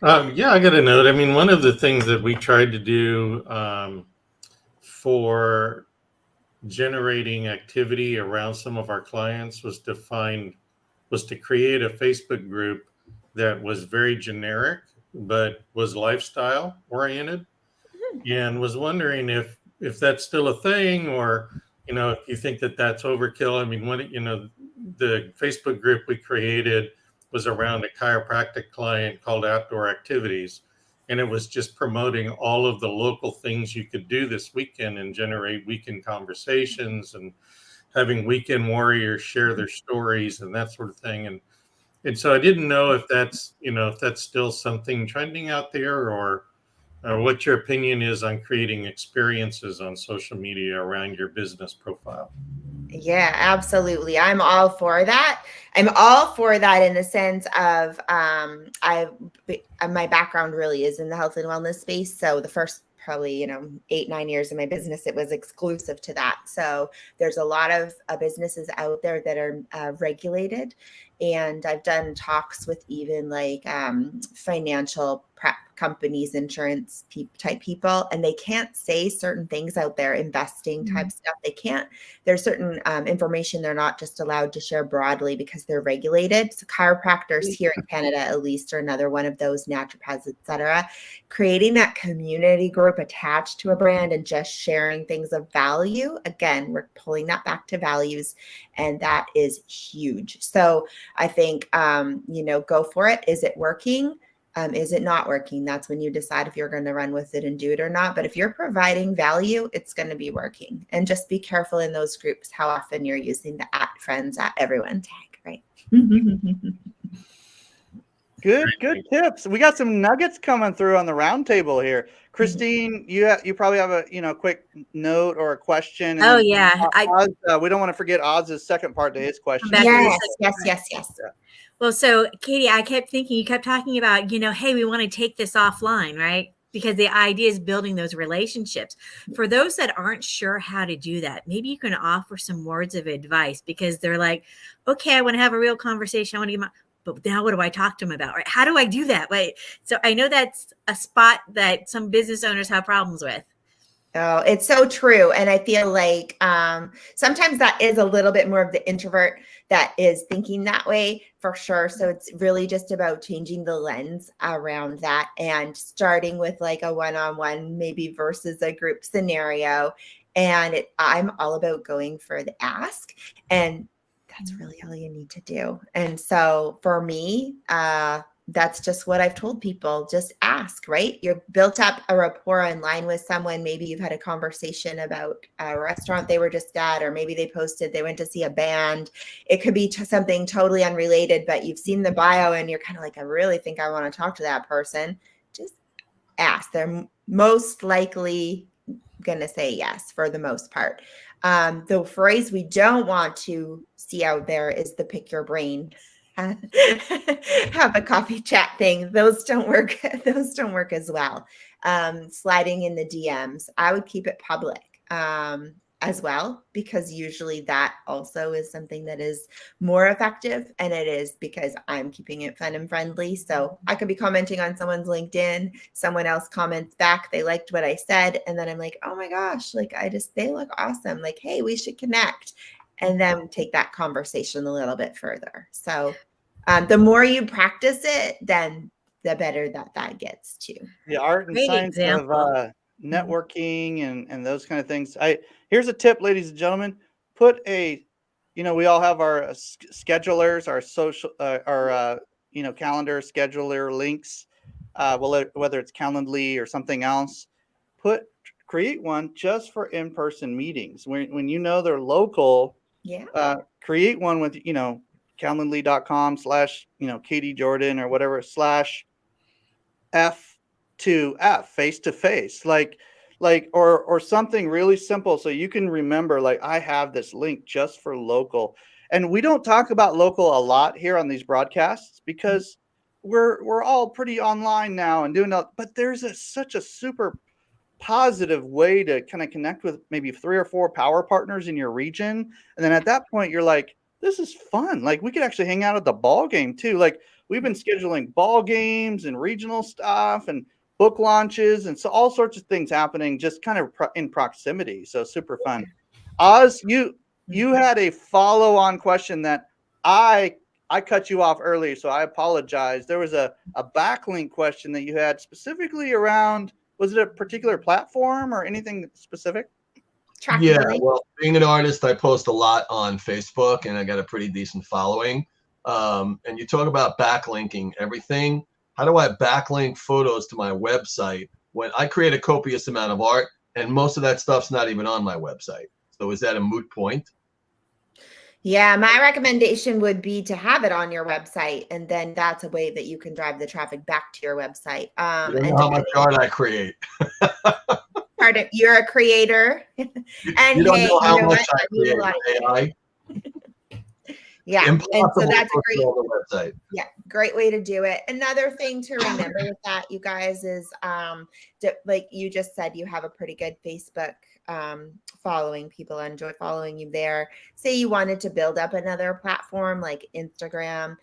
Yeah, I got a note. I mean, one of the things that we tried to do for generating activity around some of our clients was to create a Facebook group that was very generic, but was lifestyle oriented, and was wondering if that's still a thing, or, if you think that that's overkill. I mean, the Facebook group we created was around a chiropractic client called Outdoor Activities. And it was just promoting all of the local things you could do this weekend and generate weekend conversations and having weekend warriors share their stories and that sort of thing. And so I didn't know if that's still something trending out there, or what your opinion is on creating experiences on social media around your business profile. Yeah, absolutely. I'm all for that. I'm all for that in the sense of my background really is in the health and wellness space. So the first probably 8-9 years of my business, it was exclusive to that. So there's a lot of businesses out there that are regulated, and I've done talks with even like financial prep companies, insurance type people, and they can't say certain things out there, investing type stuff. They can't. There's certain information they're not just allowed to share broadly because they're regulated. So chiropractors here in Canada, at least, are another one of those, naturopaths, etc. Creating that community group attached to a brand and just sharing things of value. Again, we're pulling that back to values, and that is huge. So I think, go for it. Is it working? Is it not working? That's when you decide if you're going to run with it and do it or not. But if you're providing value, it's going to be working. And just be careful in those groups how often you're using the @friends @everyone tag, right? Good tips. We got some nuggets coming through on the roundtable here. Christine, you probably have a quick note or a question. And Oz, we don't want to forget Oz's second part to his question. Yes. Well, so Katie, I kept thinking, you kept talking about, hey, we want to take this offline, right? Because the idea is building those relationships. For those that aren't sure how to do that, maybe you can offer some words of advice, because they're like, okay, I want to have a real conversation. I want to get but now what do I talk to them about? Right? How do I do that? Wait, so I know that's a spot that some business owners have problems with. Oh, it's so true. And I feel like sometimes that is a little bit more of the introvert that is thinking that way, for sure. So it's really just about changing the lens around that and starting with like a one-on-one maybe versus a group scenario. And I'm all about going for the ask, and that's really all you need to do. And so for me, that's just what I've told people. Just ask, right? You've built up a rapport online with someone. Maybe you've had a conversation about a restaurant they were just at, or maybe they posted they went to see a band. It could be something totally unrelated, but you've seen the bio and you're kind of like, I really think I want to talk to that person. Just ask. They're most likely going to say yes for the most part. The phrase we don't want to see out there is the pick your brain. Have a coffee chat thing. Those don't work. Those don't work as well. Sliding in the DMs. I would keep it public as well, because usually that also is something that is more effective, and it is because I'm keeping it fun and friendly. So I could be commenting on someone's LinkedIn, someone else comments back, they liked what I said, and then I'm like, oh my gosh, like they look awesome. Like, hey, we should connect, and then take that conversation a little bit further. So the more you practice it, then the better that gets too. The art and science of networking and those kind of things. Here's a tip, ladies and gentlemen. Put we all have our schedulers, our social, our calendar scheduler links, whether it's Calendly or something else. Create one just for in-person meetings. When they're local, create one with Calendly.com / Cadi Jordan or whatever / F to F, face to face, or something really simple so you can remember, like, I have this link just for local. And we don't talk about local a lot here on these broadcasts because we're all pretty online now and doing that, but there's such a super positive way to kind of connect with maybe 3 or 4 power partners in your region. And then at that point, you're like, this is fun. Like, we could actually hang out at the ball game too. Like, we've been scheduling ball games and regional stuff and book launches, and so all sorts of things happening just kind of in proximity. So super fun. Oz, you had a follow-on question that I cut you off early, so I apologize. There was a backlink question that you had specifically around, was it a particular platform or anything specific? Yeah, well, being an artist, I post a lot on Facebook, and I got a pretty decent following. And you talk about backlinking everything. How do I backlink photos to my website when I create a copious amount of art and most of that stuff's not even on my website? So is that a moot point? Yeah, my recommendation would be to have it on your website, and then that's a way that you can drive the traffic back to your website. You don't know how much art I create. Pardon, you're a creator. And you don't know how much what? I create with AI. Yeah, Impossible and so that's to a great, on the website. yeah, great way to do it. Another thing to remember with that, you guys, is like you just said, you have a pretty good Facebook following. People enjoy following you there. Say you wanted to build up another platform like Instagram,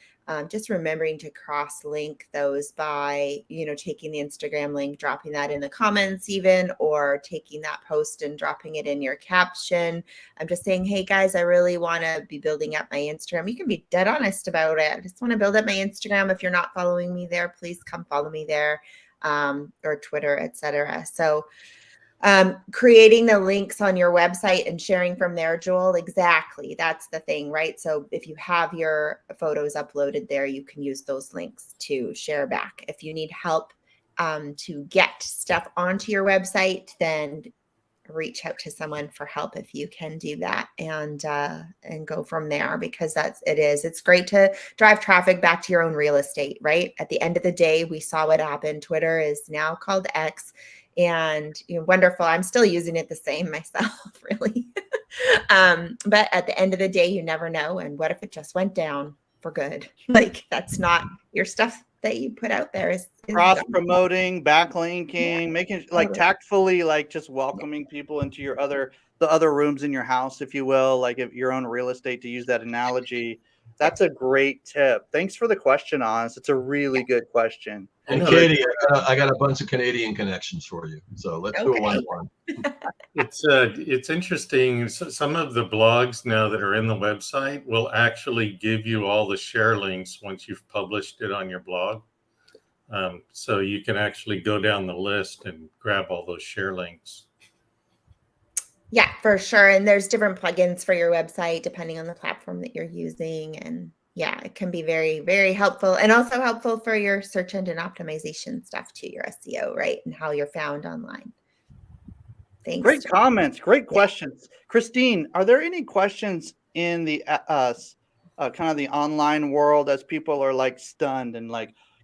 just remembering to cross-link those by, taking the Instagram link, dropping that in the comments even, or taking that post and dropping it in your caption. I'm just saying, hey guys, I really want to be building up my Instagram. You can be dead honest about it. I just want to build up my Instagram. If you're not following me there, please come follow me there, or Twitter, etc. So creating the links on your website and sharing from there, Joel, exactly. That's the thing, right? So if you have your photos uploaded there, you can use those links to share back. If you need help to get stuff onto your website, then reach out to someone for help if you can do that, and go from there, because it's great to drive traffic back to your own real estate, right? At the end of the day, we saw what happened. Twitter is now called X. And wonderful. I'm still using it the same myself, really. But at the end of the day, you never know. And what if it just went down for good? Like, that's not your stuff that you put out there is cross promoting, backlinking, making tactfully, just welcoming people into the other rooms in your house, if you will, like if your own real estate, to use that analogy. That's a great tip. Thanks for the question, Oz. It's a really good question. And Katie, I got a bunch of Canadian connections for you. So let's do it one one. It's interesting. Some of the blogs now that are in the website will actually give you all the share links once you've published it on your blog. So you can actually go down the list and grab all those share links. Yeah, for sure. And there's different plugins for your website depending on the platform that you're using. And yeah, it can be very, very helpful, and also helpful for your search engine optimization stuff too, your SEO, right? And how you're found online. Thanks. Great comments. Great questions. Christine, are there any questions in the kind of the online world as people are stunned and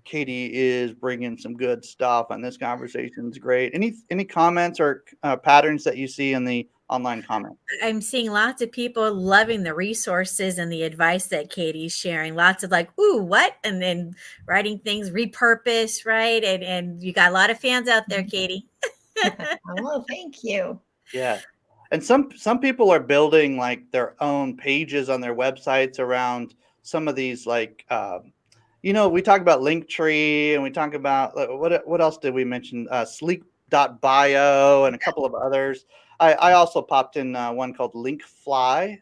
Cadi is bringing some good stuff and this conversation is great? Any comments or patterns that you see in the online comment? I'm seeing lots of people loving the resources and the advice that Cadi's sharing. Lots of ooh, what? And then writing things, repurpose, right? And you got a lot of fans out there, Cadi. Oh, thank you. Yeah. And some people are building their own pages on their websites around some of these we talk about Linktree, and we talk about what else did we mention? Sleek.bio and a couple of others. I also popped in one called linkfly.to.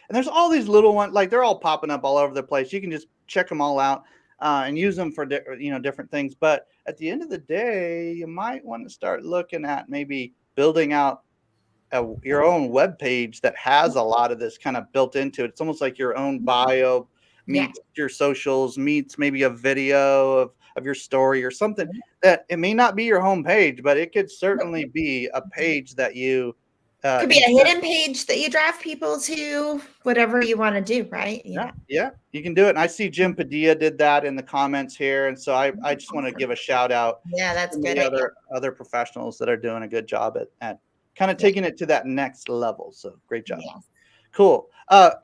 And there's all these little ones, they're all popping up all over the place. You can just check them all out and use them for different things. But at the end of the day, you might want to start looking at maybe building out your own web page that has a lot of this kind of built into it. It's almost like your own bio meets your socials, meets maybe a video of your story or something that it may not be your home page, but it could certainly be a page that you Could be a hidden page that you draft people to, whatever you want to do, right? Yeah, you can do it. And I see Jim Padilla did that in the comments here. And so I just want to give a shout out. Yeah, that's good. Other professionals that are doing a good job at kind of taking it to that next level. So great job. Yes. Cool.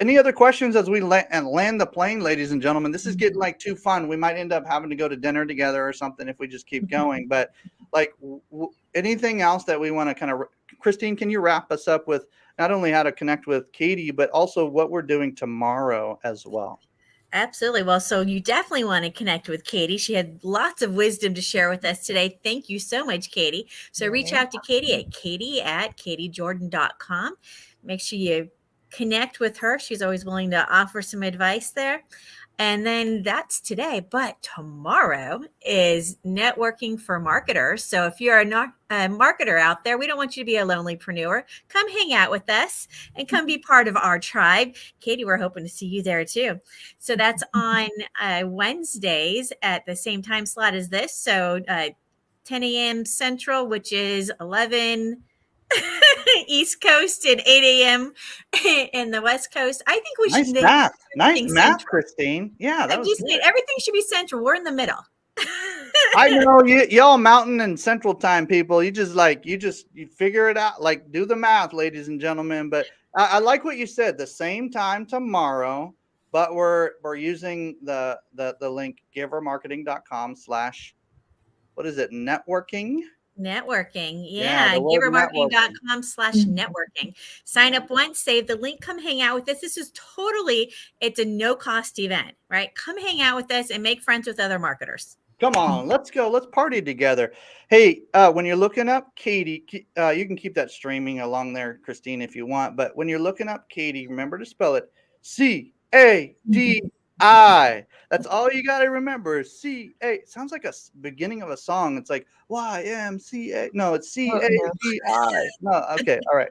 Any other questions as we land the plane, ladies and gentlemen? This is getting like too fun. We might end up having to go to dinner together or something if we just keep going. But like anything else that we want to kind of, Christine, can you wrap us up with not only how to connect with Cadi, but also what we're doing tomorrow as well? Absolutely. Well, so you definitely want to connect with Cadi. She had lots of wisdom to share with us today. Thank you so much, Cadi. So reach out to Cadi at Cadi@CadiJordan.com. Make sure you connect with her. She's always willing to offer some advice there. And then that's today. But tomorrow is networking for marketers. So if you're a marketer out there, we don't want you to be a lonelypreneur. Come hang out with us and come be part of our tribe. Cadi, we're hoping to see you there too. So that's on Wednesdays at the same time slot as this. So 10 a.m. Central, which is 11 East Coast and 8 a.m. in the West Coast. I think we should. Nice math, Christine. Yeah, that was good. Everything should be central. We're in the middle. I know y'all mountain and central time people. You figure it out. Like, do the math, ladies and gentlemen. But I like what you said. The same time tomorrow, but we're using the link givermarketing.com/ what is it? Networking. Yeah, givermarketing.com/networking. Sign up once, save the link, come hang out with us. This is it's a no cost event, right? Come hang out with us and make friends with other marketers. Come on, let's go. Let's party together. Hey, when you're looking up Cadi, you can keep that streaming along there, Christine, if you want. But when you're looking up Cadi, remember to spell it Cadi. That's all you got to remember. C-A. It sounds like a beginning of a song. It's like YMCA. No, it's C-A-D-I. No, okay, all right.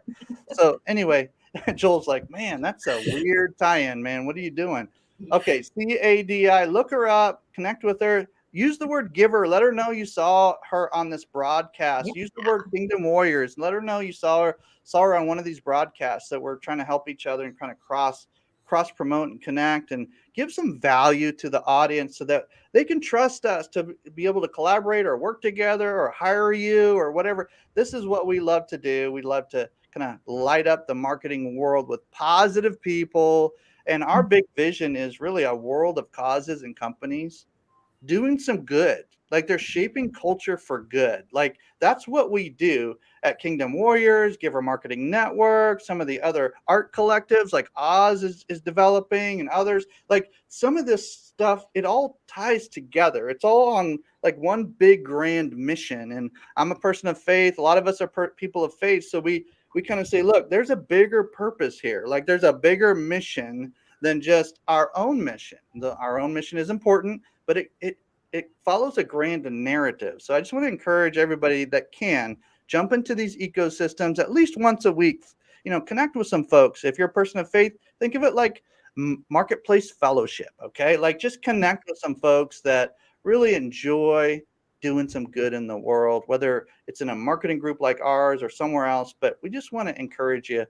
So anyway, Joel's like, man, that's a weird tie-in, man. What are you doing? Okay, C-A-D-I. Look her up. Connect with her. Use the word giver. Let her know you saw her on this broadcast. Use the word Kingdom Warriors. Let her know you saw her on one of these broadcasts that we're trying to help each other and kind of cross promote and connect and give some value to the audience so that they can trust us to be able to collaborate or work together or hire you or whatever. This is what we love to do. We love to kind of light up the marketing world with positive people. And our big vision is really a world of causes and companies doing some good. Like, they're shaping culture for good. Like, that's what we do at Kingdom Warriors, Giver Marketing Network, some of the other art collectives like Oz is developing and others. Like, some of this stuff, it all ties together. It's all on like one big grand mission. And I'm a person of faith. A lot of us are people of faith. So we kind of say, look, there's a bigger purpose here. Like, there's a bigger mission than just our own mission. Our own mission is important, but it follows a grand narrative. So I just want to encourage everybody that can jump into these ecosystems at least once a week. Connect with some folks. If you're a person of faith, think of it like marketplace fellowship. Okay, like, just connect with some folks that really enjoy doing some good in the world, whether it's in a marketing group like ours or somewhere else. But we just want to encourage you.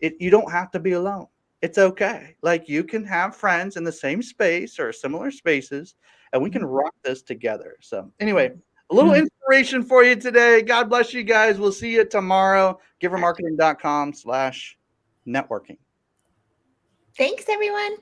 You don't have to be alone. It's okay. Like, you can have friends in the same space or similar spaces, and we can rock this together. So anyway, a little inspiration for you today. God bless you guys. We'll see you tomorrow. Givermarketing.com/networking. Thanks, everyone.